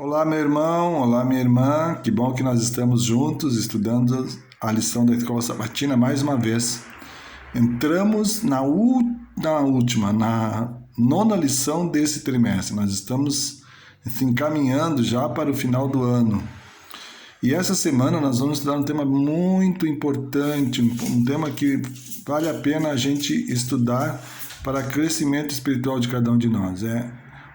Olá, meu irmão, olá, minha irmã. Que bom que nós estamos juntos estudando a lição da Escola Sabatina mais uma vez. Entramos na nona lição desse trimestre. Nós estamos se encaminhando já para o final do ano. E essa semana nós vamos estudar um tema muito importante, um tema que vale a pena a gente estudar para crescimento espiritual de cada um de nós.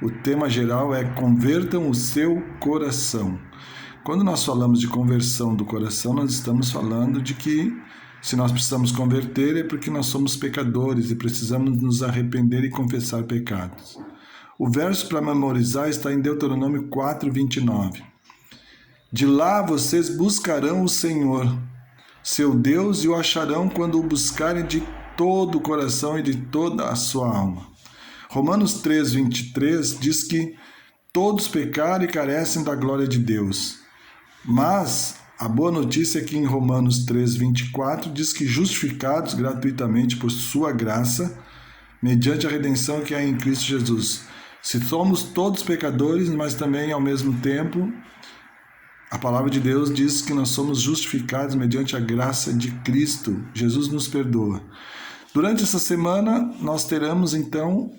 O tema geral é convertam o seu coração. Quando nós falamos de conversão do coração, nós estamos falando de que se nós precisamos converter é porque nós somos pecadores e precisamos nos arrepender e confessar pecados. O verso para memorizar está em Deuteronômio 4:29. De lá vocês buscarão o Senhor, seu Deus, e o acharão quando o buscarem de todo o coração e de toda a sua alma. Romanos 3:23 diz que todos pecaram e carecem da glória de Deus. Mas a boa notícia é que em Romanos 3:24 diz que justificados gratuitamente por sua graça, mediante a redenção que há em Cristo Jesus. Se somos todos pecadores, mas também ao mesmo tempo a palavra de Deus diz que nós somos justificados mediante a graça de Cristo. Jesus nos perdoa. Durante essa semana, nós teremos então,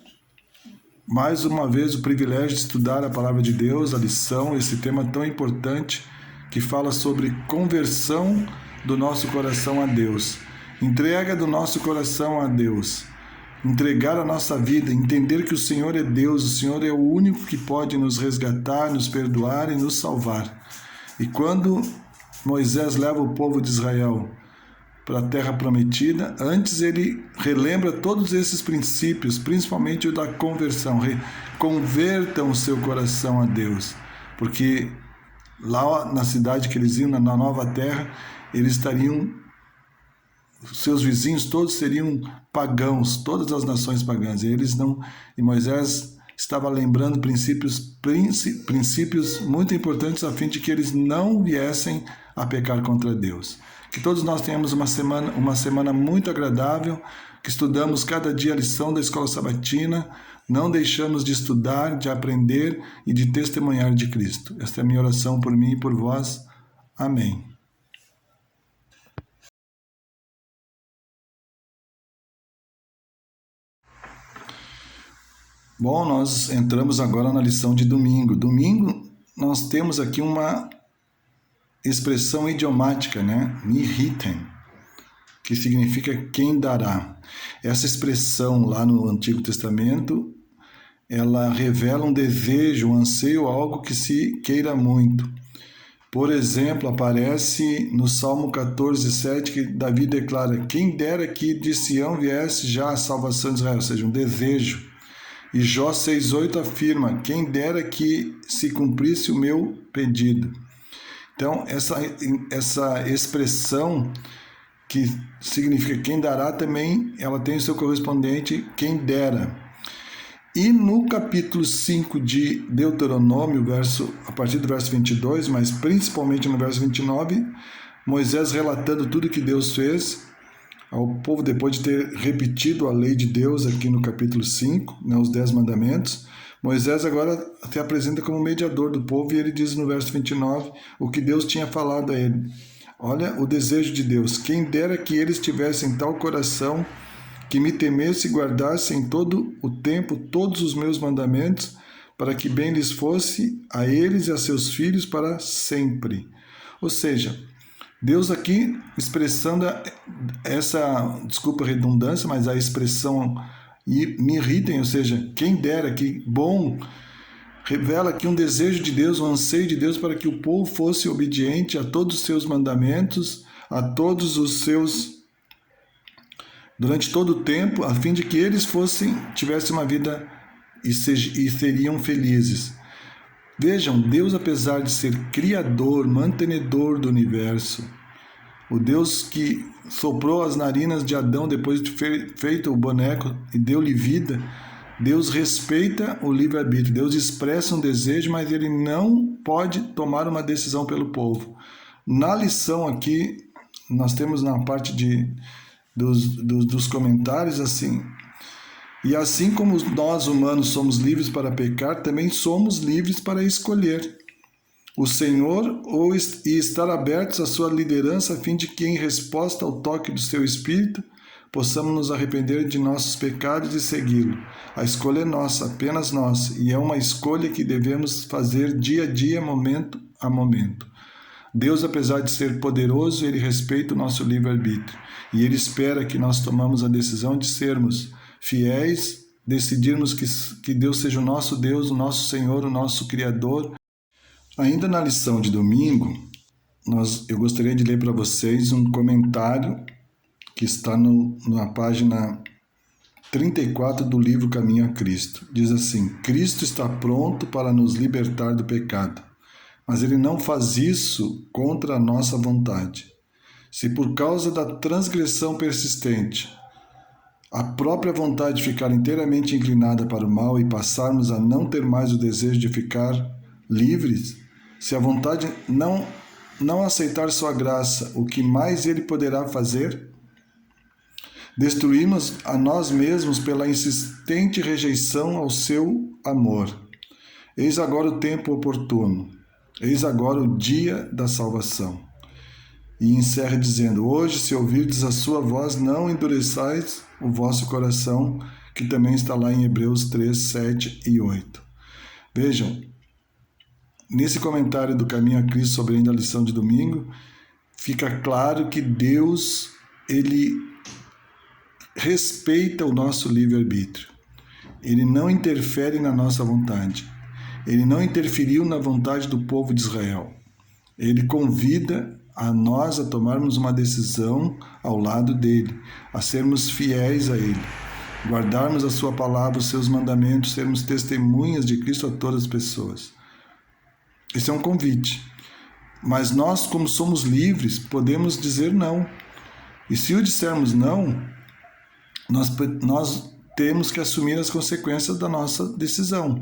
mais uma vez, o privilégio de estudar a palavra de Deus, a lição, esse tema tão importante que fala sobre conversão do nosso coração a Deus. Entrega do nosso coração a Deus. Entregar a nossa vida, entender que o Senhor é Deus, o Senhor é o único que pode nos resgatar, nos perdoar e nos salvar. E quando Moisés leva o povo de Israel para a terra prometida, antes ele relembra todos esses princípios, principalmente o da conversão. Convertam o seu coração a Deus, porque lá na cidade que eles iam, na nova terra, eles estariam, seus vizinhos todos seriam pagãos, todas as nações pagãs, e Moisés estava lembrando princípios muito importantes a fim de que eles não viessem a pecar contra Deus. Que todos nós tenhamos uma semana muito agradável, que estudamos cada dia a lição da Escola Sabatina, não deixamos de estudar, de aprender e de testemunhar de Cristo. Esta é a minha oração por mim e por vós. Amém. Bom, nós entramos agora na lição de domingo. Domingo, nós temos aqui uma expressão idiomática, Mihiten, que significa quem dará. Essa expressão lá no Antigo Testamento, ela revela um desejo, um anseio, algo que se queira muito. Por exemplo, aparece no Salmo 14:7 que Davi declara: quem dera que de Sião viesse já a salvação de Israel, ou seja, um desejo. E Jó 6:8 afirma: quem dera que se cumprisse o meu pedido. Então, essa expressão que significa quem dará também, ela tem o seu correspondente quem dera. E no capítulo 5 de Deuteronômio, a partir do verso 22, mas principalmente no verso 29, Moisés relatando tudo que Deus fez ao povo depois de ter repetido a lei de Deus aqui no capítulo 5, os 10 mandamentos. Moisés agora se apresenta como mediador do povo e ele diz no verso 29 o que Deus tinha falado a ele. Olha o desejo de Deus: quem dera que eles tivessem tal coração que me temesse e guardasse em todo o tempo todos os meus mandamentos, para que bem lhes fosse a eles e a seus filhos para sempre. Ou seja, Deus aqui expressando essa, desculpa a redundância, mas a expressão me irritem, ou seja, quem dera, que bom, revela aqui um desejo de Deus, um anseio de Deus para que o povo fosse obediente a todos os seus mandamentos, a todos os seus, durante todo o tempo, a fim de que eles tivessem uma vida e seriam felizes. Vejam, Deus, apesar de ser criador, mantenedor do universo, o Deus que soprou as narinas de Adão depois de ter feito o boneco e deu-lhe vida, Deus respeita o livre-arbítrio, Deus expressa um desejo, mas ele não pode tomar uma decisão pelo povo. Na lição aqui, nós temos na parte dos comentários assim: e assim como nós humanos somos livres para pecar, também somos livres para escolher. o Senhor e estar abertos à sua liderança a fim de que, em resposta ao toque do seu Espírito, possamos nos arrepender de nossos pecados e segui-lo. A escolha é nossa, apenas nossa, e é uma escolha que devemos fazer dia a dia, momento a momento. Deus, apesar de ser poderoso, ele respeita o nosso livre-arbítrio, e ele espera que nós tomamos a decisão de sermos fiéis, decidirmos que Deus seja o nosso Deus, o nosso Senhor, o nosso Criador. Ainda na lição de domingo, eu gostaria de ler para vocês um comentário que está na página 34 do livro Caminho a Cristo. Diz assim: Cristo está pronto para nos libertar do pecado, mas ele não faz isso contra a nossa vontade. Se por causa da transgressão persistente, a própria vontade ficar inteiramente inclinada para o mal e passarmos a não ter mais o desejo de ficar livres, se a vontade não aceitar sua graça, o que mais ele poderá fazer? Destruímos a nós mesmos pela insistente rejeição ao seu amor. Eis agora o tempo oportuno. Eis agora o dia da salvação. E encerra dizendo: hoje, se ouvirdes a sua voz, não endureçais o vosso coração, que também está lá em Hebreus 3, 7 e 8. Vejam, nesse comentário do Caminho a Cristo sobre ainda a lição de domingo, fica claro que Deus, ele respeita o nosso livre-arbítrio. Ele não interfere na nossa vontade. Ele não interferiu na vontade do povo de Israel. Ele convida a nós a tomarmos uma decisão ao lado dele, a sermos fiéis a ele, guardarmos a sua palavra, os seus mandamentos, sermos testemunhas de Cristo a todas as pessoas. Esse é um convite. Mas nós, como somos livres, podemos dizer não. E se o dissermos não, nós temos que assumir as consequências da nossa decisão.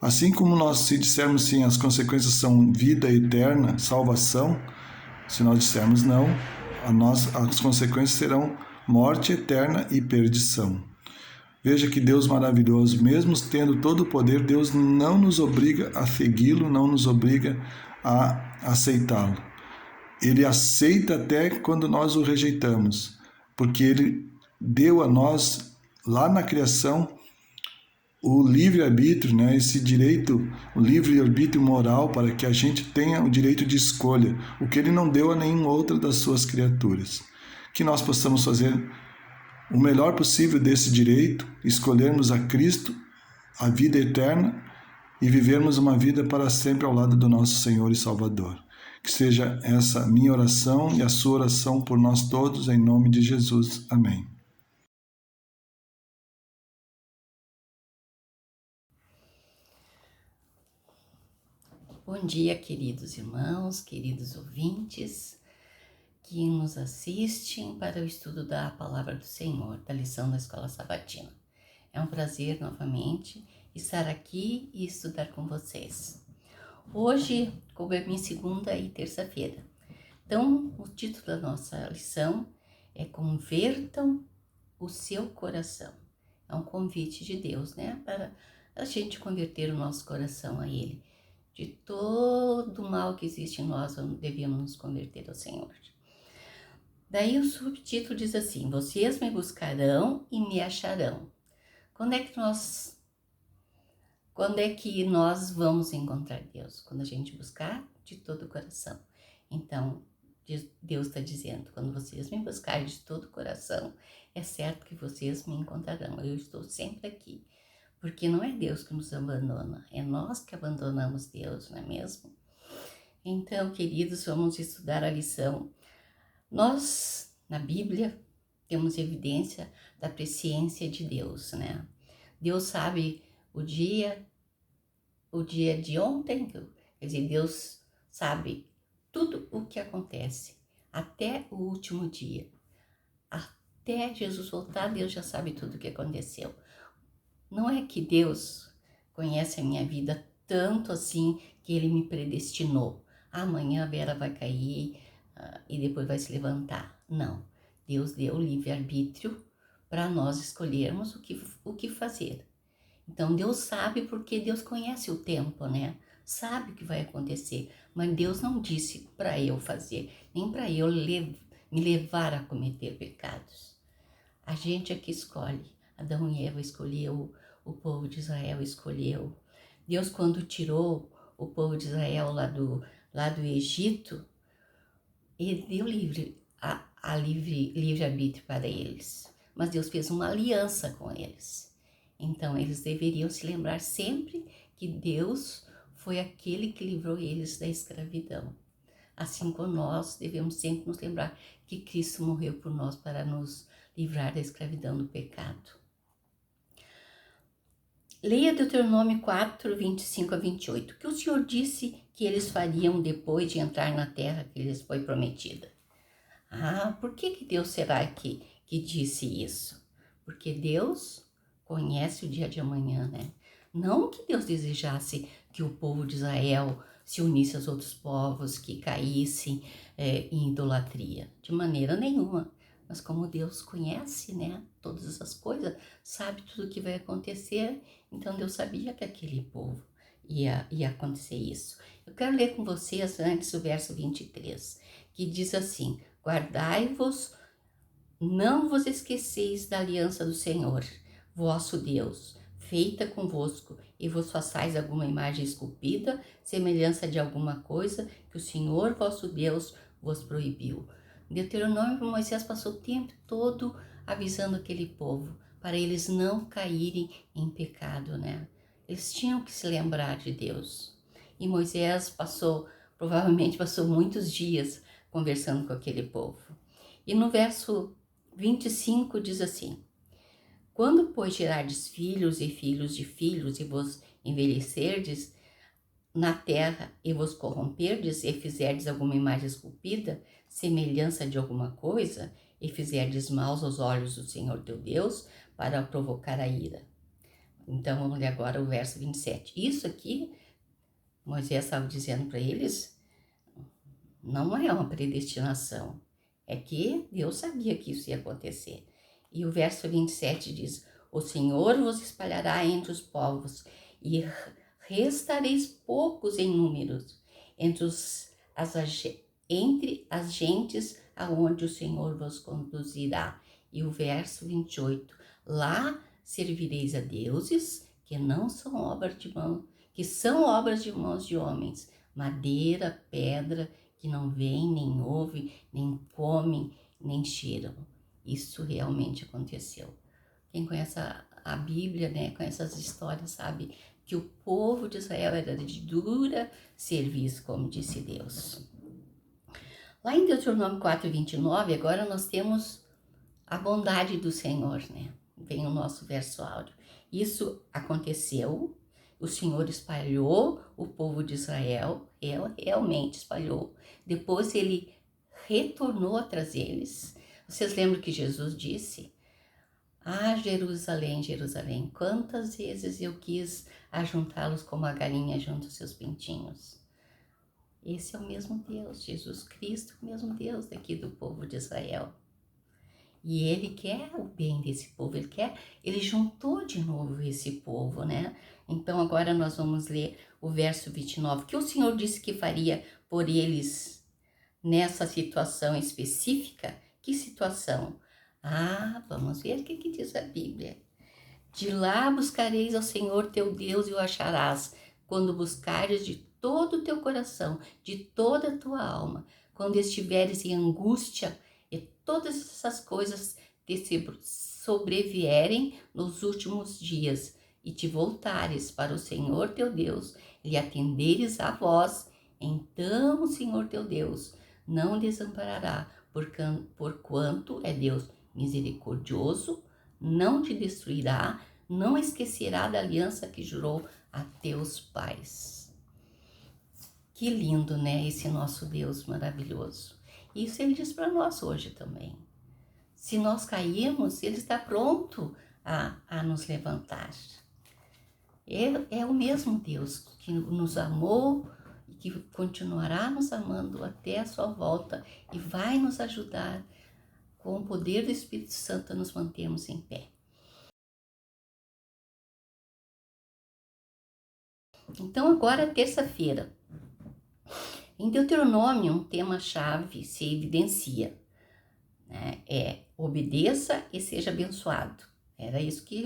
Assim como nós, se dissermos sim, as consequências são vida eterna, salvação, se nós dissermos não, as consequências serão morte eterna e perdição. Veja que Deus maravilhoso, mesmo tendo todo o poder, Deus não nos obriga a segui-lo, não nos obriga a aceitá-lo. Ele aceita até quando nós o rejeitamos, porque ele deu a nós, lá na criação, o livre-arbítrio, né? Esse direito, o livre-arbítrio moral, para que a gente tenha o direito de escolha, o que ele não deu a nenhuma outra das suas criaturas. Que nós possamos fazer o melhor possível desse direito, escolhermos a Cristo, a vida eterna, e vivermos uma vida para sempre ao lado do nosso Senhor e Salvador. Que seja essa minha oração e a sua oração por nós todos, em nome de Jesus. Amém. Bom dia, queridos irmãos, queridos ouvintes que nos assistem para o estudo da Palavra do Senhor, da lição da Escola Sabatina. É um prazer novamente estar aqui e estudar com vocês. Hoje, como é minha segunda e terça-feira. Então, o título da nossa lição é Convertam o seu coração. É um convite de Deus, né? Para a gente converter o nosso coração a Ele. De todo o mal que existe em nós, devemos nos converter ao Senhor. Daí o subtítulo diz assim: vocês me buscarão e me acharão. Quando é que nós vamos encontrar Deus? Quando a gente buscar de todo o coração. Então, Deus está dizendo: quando vocês me buscarem de todo o coração, é certo que vocês me encontrarão. Eu estou sempre aqui. Porque não é Deus que nos abandona, é nós que abandonamos Deus, não é mesmo? Então, queridos, vamos estudar a lição. Nós, na Bíblia, temos evidência da presciência de Deus, né? Deus sabe o dia de ontem, quer dizer, Deus sabe tudo o que acontece, até o último dia. Até Jesus voltar, Deus já sabe tudo o que aconteceu. Não é que Deus conhece a minha vida tanto assim que Ele me predestinou. Amanhã a Vera vai cair e depois vai se levantar. Não. Deus deu livre-arbítrio para nós escolhermos o que fazer. Então Deus sabe porque Deus conhece o tempo, né? sabe o que vai acontecer, mas Deus não disse para eu fazer, nem para eu me levar a cometer pecados. A gente é que escolhe. Adão e Eva escolheu, o povo de Israel escolheu. Deus, quando tirou o povo de Israel lá do Egito, ele deu livre arbítrio para eles. Mas Deus fez uma aliança com eles. Então, eles deveriam se lembrar sempre que Deus foi aquele que livrou eles da escravidão. Assim como nós devemos sempre nos lembrar que Cristo morreu por nós para nos livrar da escravidão do pecado. Leia Deuteronômio 4, 25 a 28. O que o Senhor disse que eles fariam depois de entrar na terra que lhes foi prometida? Por que Deus será que disse isso? Porque Deus conhece o dia de amanhã, né? Não que Deus desejasse que o povo de Israel se unisse aos outros povos, que caíssem em idolatria. De maneira nenhuma. Mas como Deus conhece, né, todas essas coisas, sabe tudo o que vai acontecer, então Deus sabia que aquele povo ia acontecer isso. Eu quero ler com vocês antes o verso 23, que diz assim: guardai-vos, não vos esqueceis da aliança do Senhor, vosso Deus, feita convosco, e vos façais alguma imagem esculpida, semelhança de alguma coisa que o Senhor vosso Deus vos proibiu. Deuteronômio, Moisés passou o tempo todo avisando aquele povo, para eles não caírem em pecado, né? Eles tinham que se lembrar de Deus. E Moisés provavelmente passou muitos dias conversando com aquele povo. E no verso 25 diz assim: quando, pois, gerardes filhos e filhos de filhos, e vos envelhecerdes na terra, e vos corromperdes, e fizerdes alguma imagem esculpida, semelhança de alguma coisa, e fizerdes maus aos olhos do Senhor teu Deus, para provocar a ira. Então, vamos ler agora o verso 27. Isso aqui, Moisés estava dizendo para eles, não é uma predestinação. É que Deus sabia que isso ia acontecer. E o verso 27 diz: o Senhor vos espalhará entre os povos, e restareis poucos em números entre as gentes aonde o Senhor vos conduzirá. E o verso 28, lá servireis a deuses que não são obras de mão, que são obras de mãos de homens, madeira, pedra, que não veem, nem ouvem, nem comem, nem cheiram. Isso realmente aconteceu. Quem conhece a Bíblia, né, conhece as histórias, sabe que o povo de Israel era de dura serviço, como disse Deus. Lá em Deuteronômio 4, 29, agora nós temos a bondade do Senhor, né? Vem o nosso verso áudio. Isso aconteceu, o Senhor espalhou o povo de Israel, realmente espalhou. Depois ele retornou atrás deles. Vocês lembram que Jesus disse: Jerusalém, Jerusalém, quantas vezes eu quis ajuntá-los como a galinha junta os seus pintinhos. Esse é o mesmo Deus, Jesus Cristo, o mesmo Deus daqui do povo de Israel. E ele quer o bem desse povo, ele juntou de novo esse povo, né? Então agora nós vamos ler o verso 29, que o Senhor disse que faria por eles nessa situação específica. Que situação? Vamos ver o que diz a Bíblia. De lá buscareis ao Senhor teu Deus e o acharás, quando buscares de todo o teu coração, de toda a tua alma, quando estiveres em angústia e todas essas coisas te sobrevierem nos últimos dias, e te voltares para o Senhor teu Deus, e lhe atenderes a voz, então o Senhor teu Deus não desamparará, porquanto é Deus misericordioso, não te destruirá, não esquecerá da aliança que jurou a teus pais. Que lindo, né? Esse nosso Deus maravilhoso. Isso ele diz para nós hoje também. Se nós cairmos, ele está pronto a nos levantar. É o mesmo Deus que nos amou e que continuará nos amando até a sua volta e vai nos ajudar com o poder do Espírito Santo a nos mantermos em pé. Então agora, terça-feira, em Deuteronômio, um tema-chave se evidencia, né? Obedeça e seja abençoado.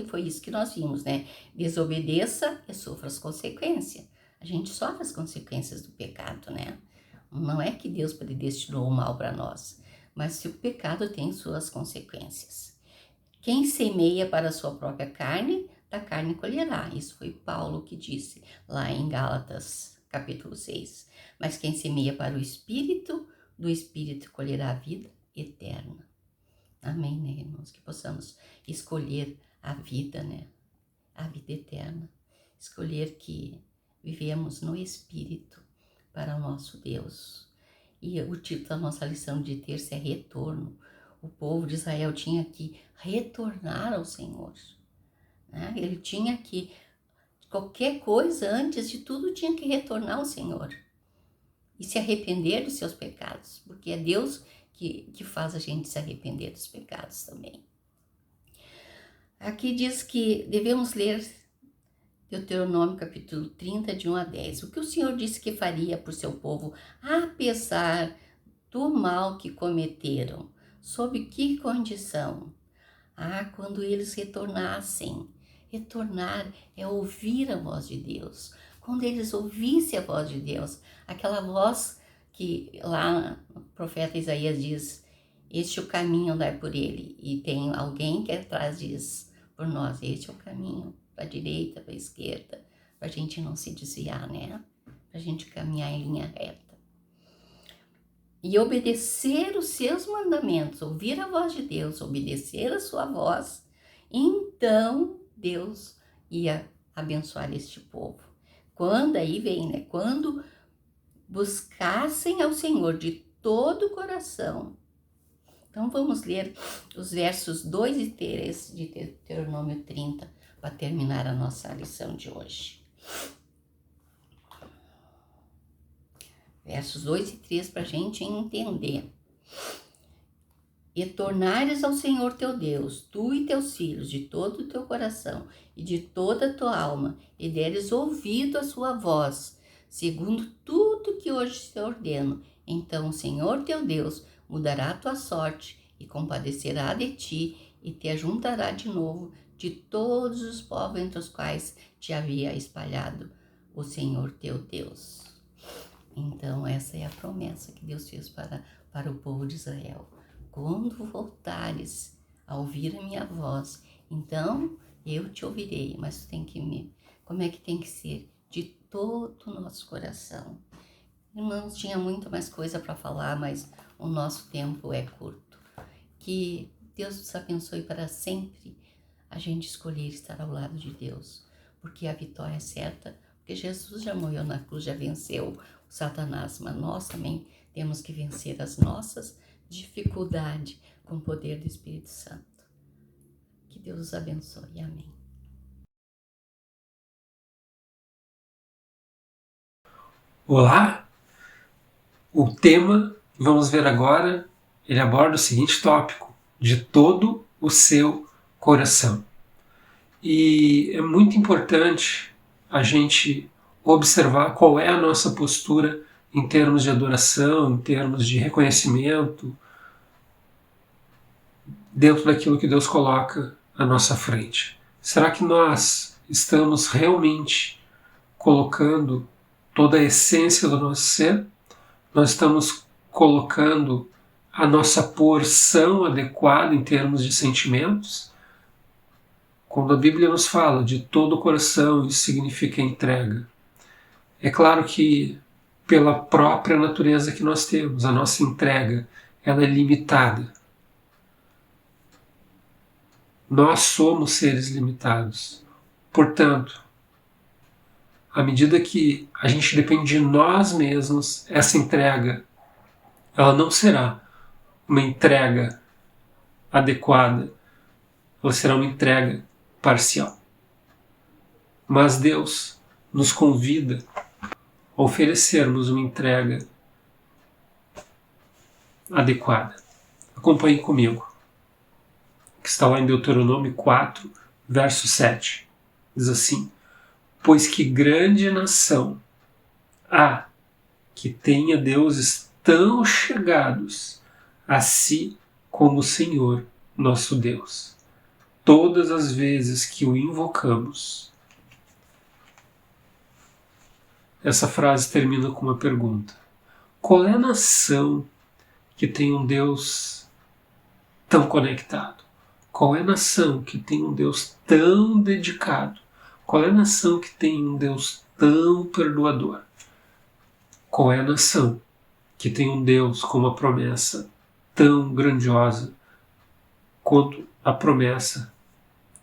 Foi isso que nós vimos, né? Desobedeça e sofra as consequências. A gente sofre as consequências do pecado, né? Não é que Deus predestinou o mal para nós, mas se o pecado tem suas consequências. Quem semeia para a sua própria carne, da carne colherá. Isso foi Paulo que disse lá em Gálatas, capítulo 6. Mas quem semeia para o Espírito, do Espírito colherá a vida eterna. Amém, né, irmãos? Que possamos escolher a vida, né? A vida eterna. Escolher que vivemos no Espírito para o nosso Deus. E o título da nossa lição de terça é Retorno. O povo de Israel tinha que retornar ao Senhor, né? Ele tinha que, qualquer coisa, antes de tudo, tinha que retornar ao Senhor e se arrepender dos seus pecados, porque é Deus que faz a gente se arrepender dos pecados também. Aqui diz que devemos ler Deuteronômio capítulo 30, de 1 a 10. O que o Senhor disse que faria por seu povo, apesar do mal que cometeram. Sob que condição? Quando eles retornassem. Retornar é ouvir a voz de Deus. Quando eles ouvissem a voz de Deus, aquela voz que lá o profeta Isaías diz, este é o caminho, andar por ele. E tem alguém que atrás diz por nós, este é o caminho, para a direita, para a esquerda, para a gente não se desviar, né? Para a gente caminhar em linha reta. E obedecer os seus mandamentos, ouvir a voz de Deus, obedecer a sua voz, então Deus ia abençoar este povo. Quando aí vem, né? Quando buscassem ao Senhor de todo o coração. Então vamos ler os versos 2 e 3 de Deuteronômio 30 para terminar a nossa lição de hoje. Versos 2 e 3 para a gente entender. E tornares ao Senhor teu Deus, tu e teus filhos, de todo o teu coração e de toda a tua alma, e deres ouvido à sua voz, segundo tudo que hoje te ordeno, então o Senhor teu Deus mudará a tua sorte e compadecerá de ti e te ajuntará de novo de todos os povos entre os quais te havia espalhado o Senhor teu Deus. Então essa é a promessa que Deus fez para o povo de Israel. Quando voltares a ouvir a minha voz, então eu te ouvirei, mas tu tem que como é que tem que ser? De todo o nosso coração. Irmãos, tinha muito mais coisa para falar, mas o nosso tempo é curto. Que Deus nos abençoe para sempre a gente escolher estar ao lado de Deus, porque a vitória é certa, porque Jesus já morreu na cruz, já venceu o Satanás, mas nós também temos que vencer as nossas dificuldades com o poder do Espírito Santo. Que Deus os abençoe. Amém. Olá! O tema, vamos ver agora, ele aborda o seguinte tópico: de todo o seu coração. E é muito importante a gente observar qual é a nossa postura em termos de adoração, em termos de reconhecimento, dentro daquilo que Deus coloca à nossa frente. Será que nós estamos realmente colocando toda a essência do nosso ser? Nós estamos colocando a nossa porção adequada em termos de sentimentos? Quando a Bíblia nos fala de todo o coração, isso significa entrega. É claro que, pela própria natureza que nós temos, a nossa entrega ela é limitada. Nós somos seres limitados. Portanto, à medida que a gente depende de nós mesmos, essa entrega ela não será uma entrega adequada, ela será uma entrega parcial. Mas Deus nos convida a oferecermos uma entrega adequada. Acompanhe comigo, que está lá em Deuteronômio 4, verso 7. Diz assim: Pois que grande nação há que tenha deuses tão chegados a si como o Senhor, nosso Deus, todas as vezes que o invocamos. Essa frase termina com uma pergunta. Qual é a nação que tem um Deus tão conectado? Qual é a nação que tem um Deus tão dedicado? Qual é a nação que tem um Deus tão perdoador? Qual é a nação que tem um Deus com uma promessa tão grandiosa quanto a promessa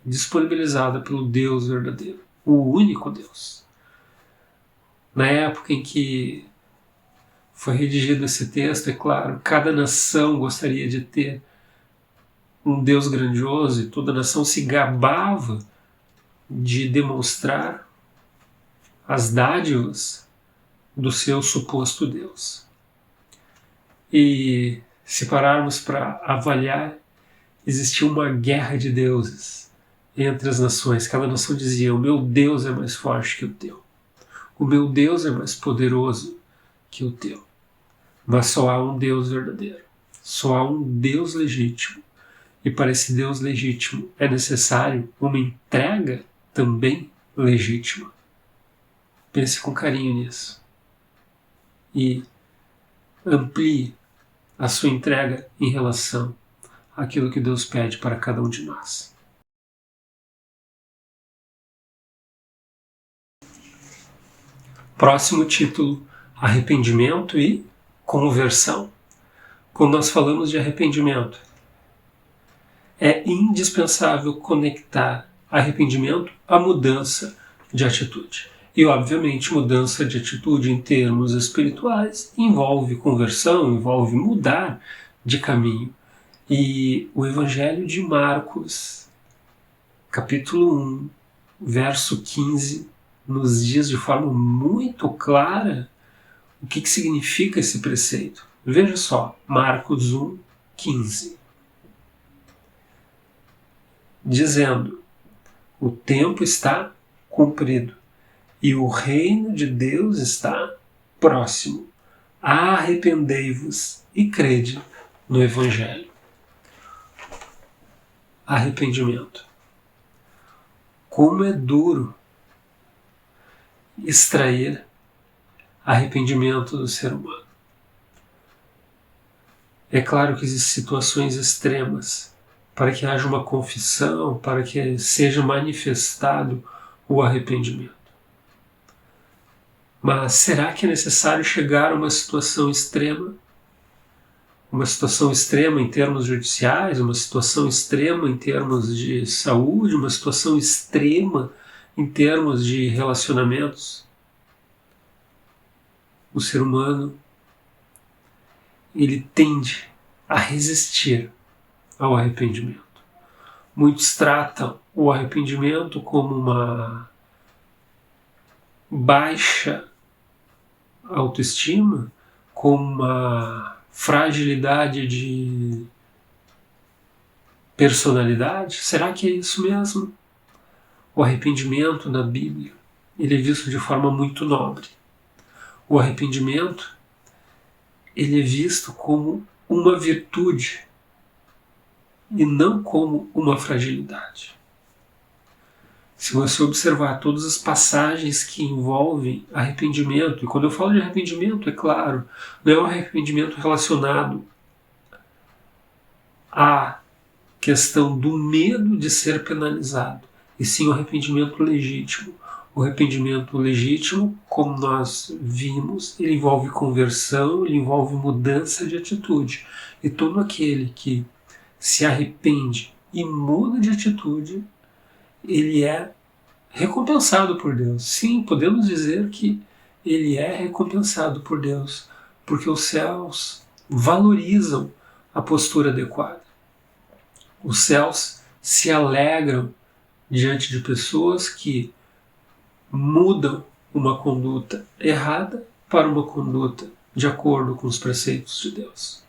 disponibilizada pelo Deus verdadeiro, o único Deus? Na época em que foi redigido esse texto, é claro, cada nação gostaria de ter um Deus grandioso e toda nação se gabava de demonstrar as dádivas do seu suposto Deus. E se pararmos para avaliar, existia uma guerra de deuses entre as nações. Cada nação dizia: o meu Deus é mais forte que o teu. O meu Deus é mais poderoso que o teu. Mas só há um Deus verdadeiro. Só há um Deus legítimo. E para esse Deus legítimo é necessário uma entrega também legítima. Pense com carinho nisso. E amplie a sua entrega em relação àquilo que Deus pede para cada um de nós. Próximo título: arrependimento e conversão. Quando nós falamos de arrependimento, é indispensável conectar arrependimento à mudança de atitude. E, obviamente, mudança de atitude em termos espirituais envolve conversão, envolve mudar de caminho. E o Evangelho de Marcos, capítulo 1, verso 15, nos diz de forma muito clara o que significa esse preceito. Veja só, Marcos 1, 15. Dizendo: o tempo está cumprido e o reino de Deus está próximo. Arrependei-vos e crede no Evangelho. Arrependimento. Como é duro extrair arrependimento do ser humano. É claro que existem situações extremas para que haja uma confissão, para que seja manifestado o arrependimento. Mas será que é necessário chegar a uma situação extrema? Uma situação extrema em termos judiciais, uma situação extrema em termos de saúde, uma situação extrema em termos de relacionamentos? O ser humano, ele tende a resistir ao arrependimento. Muitos tratam o arrependimento como uma baixa autoestima, como uma fragilidade de personalidade. Será que é isso mesmo? O arrependimento na Bíblia, ele é visto de forma muito nobre. O arrependimento, ele é visto como uma virtude e não como uma fragilidade. Se você observar todas as passagens que envolvem arrependimento, e quando eu falo de arrependimento, é claro, não é um arrependimento relacionado à questão do medo de ser penalizado, e sim o arrependimento legítimo. O arrependimento legítimo, como nós vimos, ele envolve conversão, ele envolve mudança de atitude. E todo aquele que se arrepende e muda de atitude, ele é recompensado por Deus. Sim, podemos dizer que ele é recompensado por Deus, porque os céus valorizam a postura adequada. Os céus se alegram diante de pessoas que mudam uma conduta errada para uma conduta de acordo com os preceitos de Deus.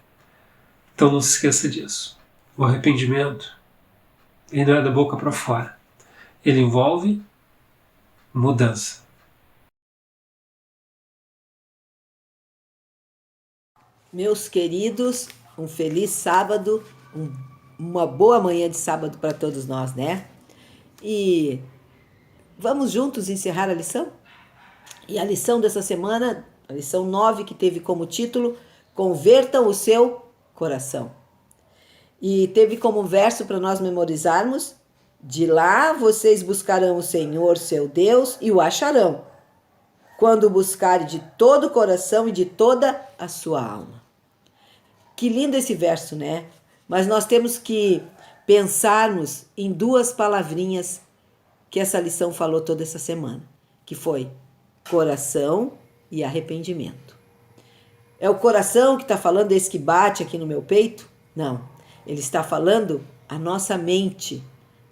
Então não se esqueça disso. O arrependimento, ele não é da boca para fora. Ele envolve mudança. Meus queridos, um feliz sábado, uma boa manhã de sábado para todos nós, né? E vamos juntos encerrar a lição? E a lição dessa semana, a lição 9, que teve como título Convertam o seu coração. E teve como verso para nós memorizarmos: de lá vocês buscarão o Senhor, seu Deus, e o acharão, quando buscarem de todo o coração e de toda a sua alma. Que lindo esse verso, né? Mas nós temos que pensarmos em duas palavrinhas que essa lição falou toda essa semana, que foi coração e arrependimento. É o coração que está falando, esse que bate aqui no meu peito? Não, ele está falando a nossa mente,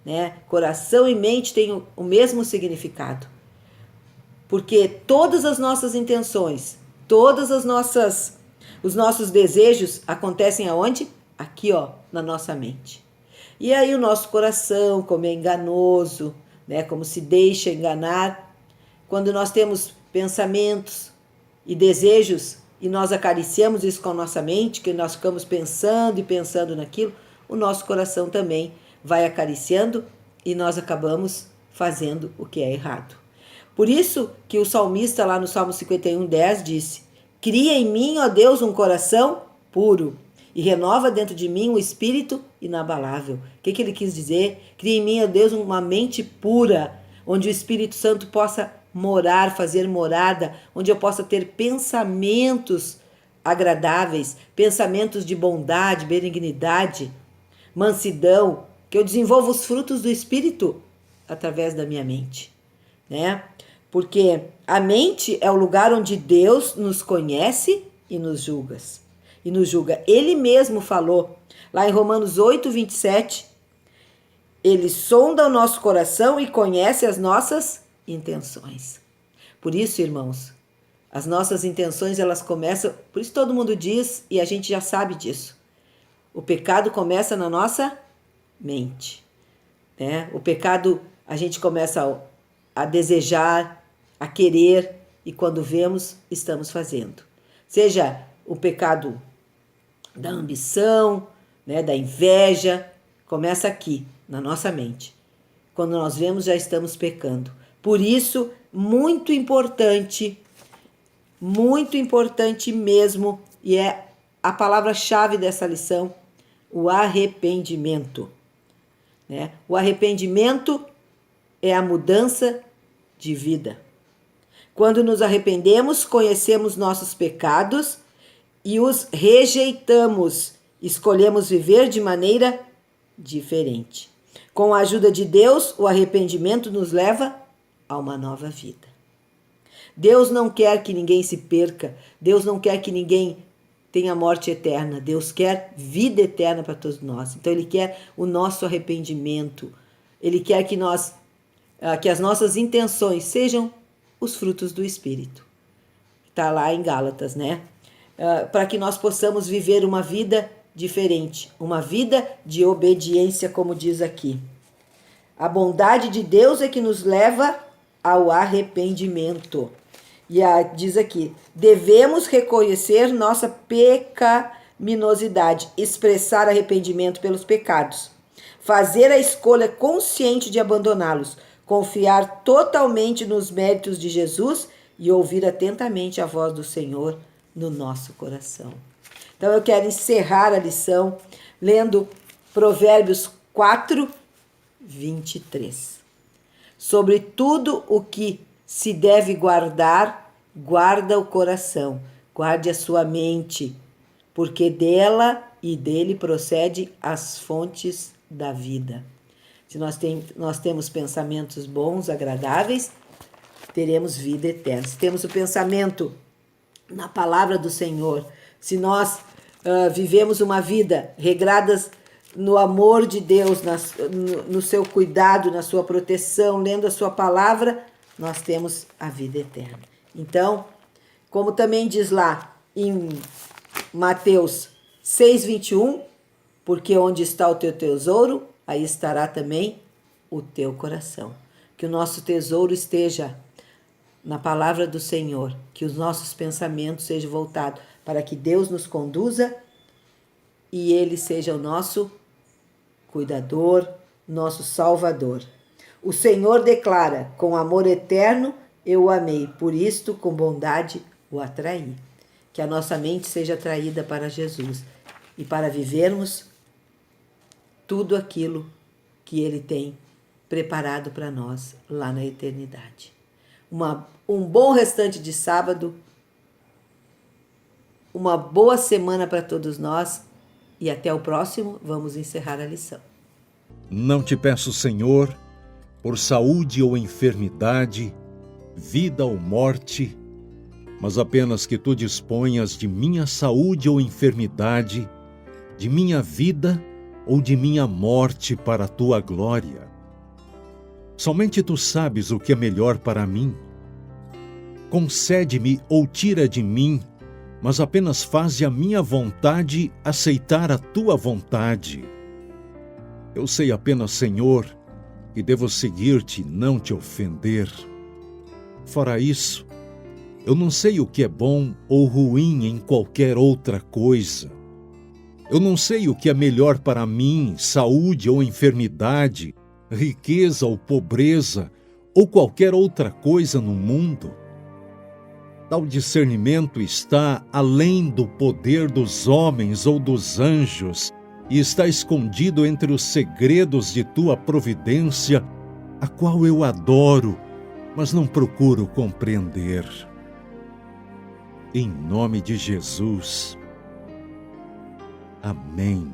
né? Coração e mente têm o mesmo significado, porque todas as nossas intenções, os nossos desejos acontecem aonde? Aqui, ó, na nossa mente. E aí o nosso coração, como é enganoso, né? Como se deixa enganar, quando nós temos pensamentos e desejos e nós acariciamos isso com a nossa mente, que nós ficamos pensando e pensando naquilo, o nosso coração também vai acariciando e nós acabamos fazendo o que é errado. Por isso que o salmista lá no Salmo 51:10 disse: cria em mim, ó Deus, um coração puro e renova dentro de mim um espírito inabalável. O que ele quis dizer? Cria em mim, ó Deus, uma mente pura, onde o Espírito Santo possa morar, fazer morada, onde eu possa ter pensamentos agradáveis, pensamentos de bondade, benignidade, mansidão, que eu desenvolva os frutos do Espírito através da minha mente, né? Porque a mente é o lugar onde Deus nos conhece e nos julga. Ele mesmo falou, lá em Romanos 8:27, ele sonda o nosso coração e conhece as nossas intenções. Por isso, irmãos, as nossas intenções, elas começam, por isso todo mundo diz, e a gente já sabe disso, o pecado começa na nossa mente, né? O pecado, a gente começa a desejar, a querer, e quando vemos, estamos fazendo. Seja o pecado da ambição, né, da inveja, começa aqui, na nossa mente. Quando nós vemos, já estamos pecando. Por isso, muito importante mesmo, e é a palavra-chave dessa lição, o arrependimento, né? O arrependimento é a mudança de vida. Quando nos arrependemos, conhecemos nossos pecados e os rejeitamos, escolhemos viver de maneira diferente. Com a ajuda de Deus, o arrependimento nos leva a uma nova vida. Deus não quer que ninguém se perca, Deus não quer que ninguém tenha morte eterna, Deus quer vida eterna para todos nós. Então Ele quer o nosso arrependimento, Ele quer que as nossas intenções sejam os frutos do Espírito. Está lá em Gálatas, né? Para que nós possamos viver uma vida diferente, uma vida de obediência, como diz aqui. A bondade de Deus é que nos leva ao arrependimento. E diz aqui, devemos reconhecer nossa pecaminosidade, expressar arrependimento pelos pecados, fazer a escolha consciente de abandoná-los, confiar totalmente nos méritos de Jesus e ouvir atentamente a voz do Senhor no nosso coração. Então eu quero encerrar a lição lendo Provérbios 4:23. Sobre tudo o que se deve guardar, guarda o coração, guarde a sua mente, porque dela e dele procede as fontes da vida. Se nós temos pensamentos bons, agradáveis, teremos vida eterna. Se temos o pensamento na palavra do Senhor, se nós vivemos uma vida regradas no amor de Deus, no seu cuidado, na sua proteção, lendo a sua palavra, nós temos a vida eterna. Então, como também diz lá em Mateus 6:21, porque onde está o teu tesouro, aí estará também o teu coração. Que o nosso tesouro esteja na palavra do Senhor, que os nossos pensamentos sejam voltados para que Deus nos conduza e Ele seja o nosso cuidador, nosso salvador. O Senhor declara: com amor eterno eu o amei, por isto com bondade o atraí. Que a nossa mente seja atraída para Jesus e para vivermos tudo aquilo que Ele tem preparado para nós lá na eternidade. Um bom restante de sábado, uma boa semana para todos nós e até o próximo. Vamos encerrar a lição. Não te peço, Senhor, por saúde ou enfermidade, vida ou morte, mas apenas que tu disponhas de minha saúde ou enfermidade, de minha vida ou de minha morte para a tua glória. Somente tu sabes o que é melhor para mim. Concede-me ou tira de mim, mas apenas faze a minha vontade aceitar a tua vontade. Eu sei apenas, Senhor, que devo seguir-te e não te ofender. Fora isso, eu não sei o que é bom ou ruim em qualquer outra coisa. Eu não sei o que é melhor para mim, saúde ou enfermidade, riqueza ou pobreza, ou qualquer outra coisa no mundo. Tal discernimento está além do poder dos homens ou dos anjos e está escondido entre os segredos de tua providência, a qual eu adoro, mas não procuro compreender. Em nome de Jesus. Amém.